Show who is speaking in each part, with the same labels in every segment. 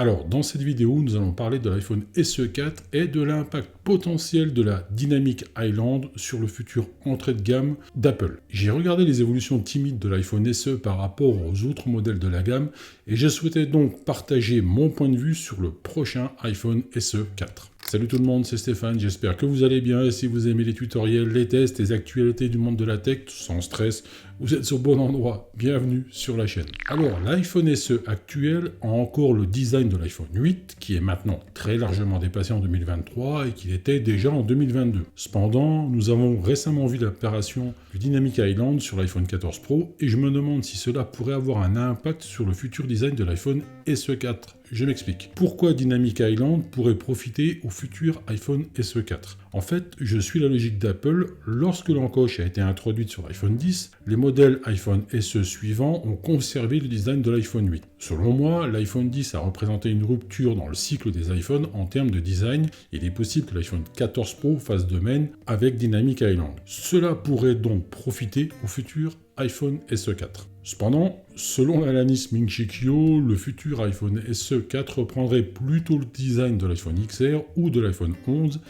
Speaker 1: Alors, dans cette vidéo, nous allons parler de l'iPhone SE 4 et de l'impact potentiel de la Dynamic Island sur le futur entrée de gamme d'Apple. J'ai regardé les évolutions timides de l'iPhone SE par rapport aux autres modèles de la gamme et je souhaitais donc partager mon point de vue sur le prochain iPhone SE 4. Salut tout le monde, c'est Stéphane, j'espère que vous allez bien et si vous aimez les tutoriels, les tests, les actualités du monde de la tech, sans stress, vous êtes au bon endroit, bienvenue sur la chaîne. Alors l'iPhone SE actuel a encore le design de l'iPhone 8 qui est maintenant très largement dépassé en 2023 et qu'il était déjà en 2022. Cependant, nous avons récemment vu l'apparition du Dynamic Island sur l'iPhone 14 Pro et je me demande si cela pourrait avoir un impact sur le futur design de l'iPhone SE 4. Je m'explique. Pourquoi Dynamic Island pourrait profiter au futur iPhone SE 4 ? En fait, je suis la logique d'Apple. Lorsque l'encoche a été introduite sur l'iPhone 10, les modèles iPhone SE suivants ont conservé le design de l'iPhone 8. Selon moi, l'iPhone 10 a représenté une rupture dans le cycle des iPhones en termes de design. Il est possible que l'iPhone 14 Pro fasse de même avec Dynamic Island. Cela pourrait donc profiter au futur iPhone SE 4. Cependant, selon l'analyste Ming-Chi Kuo, le futur iPhone SE 4 reprendrait plutôt le design de l'iPhone XR ou de l'iPhone 11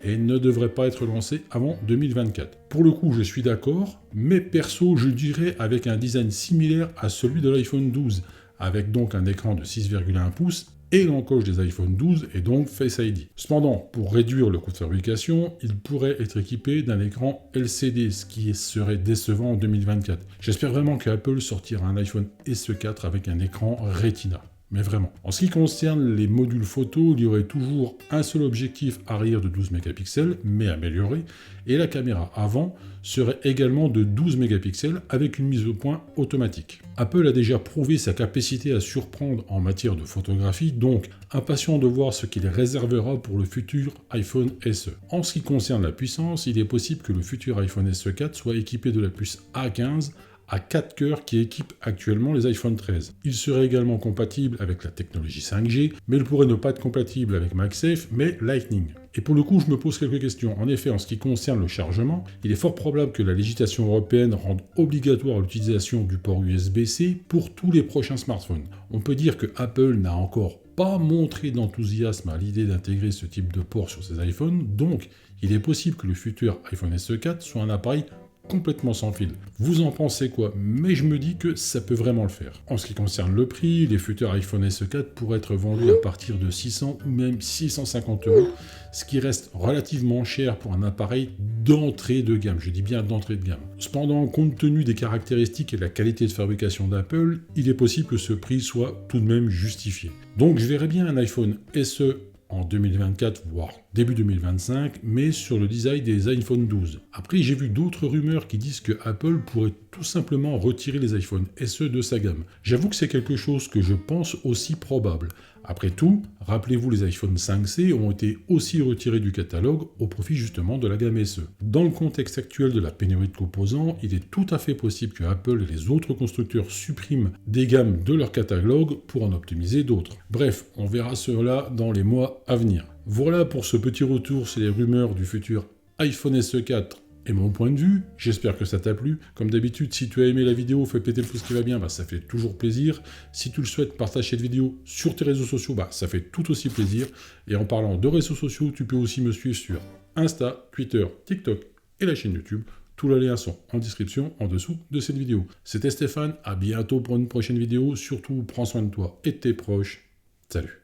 Speaker 1: et ne devrait pas être lancé avant 2024. Pour le coup, je suis d'accord, mais perso, je dirais avec un design similaire à celui de l'iPhone 12, avec donc un écran de 6,1 pouces et l'encoche des iPhone 12 et donc Face ID. Cependant, pour réduire le coût de fabrication, il pourrait être équipé d'un écran LCD, ce qui serait décevant en 2024. J'espère vraiment qu'Apple sortira un iPhone SE 4 avec un écran Retina. Mais vraiment. En ce qui concerne les modules photo, il y aurait toujours un seul objectif arrière de 12 mégapixels, mais amélioré, et la caméra avant serait également de 12 mégapixels avec une mise au point automatique. Apple a déjà prouvé sa capacité à surprendre en matière de photographie, donc impatient de voir ce qu'il réservera pour le futur iPhone SE. En ce qui concerne la puissance, il est possible que le futur iPhone SE 4 soit équipé de la puce A15 à 4 cœurs qui équipe actuellement les iPhone 13. Il serait également compatible avec la technologie 5G, mais il pourrait ne pas être compatible avec MagSafe, mais Lightning. Et pour le coup, je me pose quelques questions. En effet, en ce qui concerne le chargement, il est fort probable que la législation européenne rende obligatoire l'utilisation du port USB-C pour tous les prochains smartphones. On peut dire que Apple n'a encore pas montré d'enthousiasme à l'idée d'intégrer ce type de port sur ses iPhones, donc il est possible que le futur iPhone SE 4 soit un appareil complètement sans fil. Vous en pensez quoi? Mais je me dis que ça peut vraiment le faire. En ce qui concerne le prix, les futurs iPhone SE 4 pourraient être vendus à partir de 600 ou même 650 €, ce qui reste relativement cher pour un appareil d'entrée de gamme. Je dis bien d'entrée de gamme. Cependant, compte tenu des caractéristiques et de la qualité de fabrication d'Apple, il est possible que ce prix soit tout de même justifié. Donc je verrais bien un iPhone SE en 2024, voire début 2025, mais sur le design des iPhone 12. Après, j'ai vu d'autres rumeurs qui disent que Apple pourrait tout simplement retirer les iPhone SE de sa gamme. J'avoue que c'est quelque chose que je pense aussi probable. Après tout, rappelez-vous, les iPhone 5C ont été aussi retirés du catalogue au profit justement de la gamme SE. Dans le contexte actuel de la pénurie de composants, il est tout à fait possible que Apple et les autres constructeurs suppriment des gammes de leur catalogue pour en optimiser d'autres. Bref, on verra cela dans les mois à venir. Voilà pour ce petit retour sur les rumeurs du futur iPhone SE 4 et mon point de vue. J'espère que ça t'a plu. Comme d'habitude, si tu as aimé la vidéo, fais péter le pouce qui va bien, ça fait toujours plaisir. Si tu le souhaites, partage cette vidéo sur tes réseaux sociaux, ça fait tout aussi plaisir. Et en parlant de réseaux sociaux, tu peux aussi me suivre sur Insta, Twitter, TikTok et la chaîne YouTube. Tous les liens sont en description en dessous de cette vidéo. C'était Stéphane, à bientôt pour une prochaine vidéo. Surtout, prends soin de toi et de tes proches. Salut.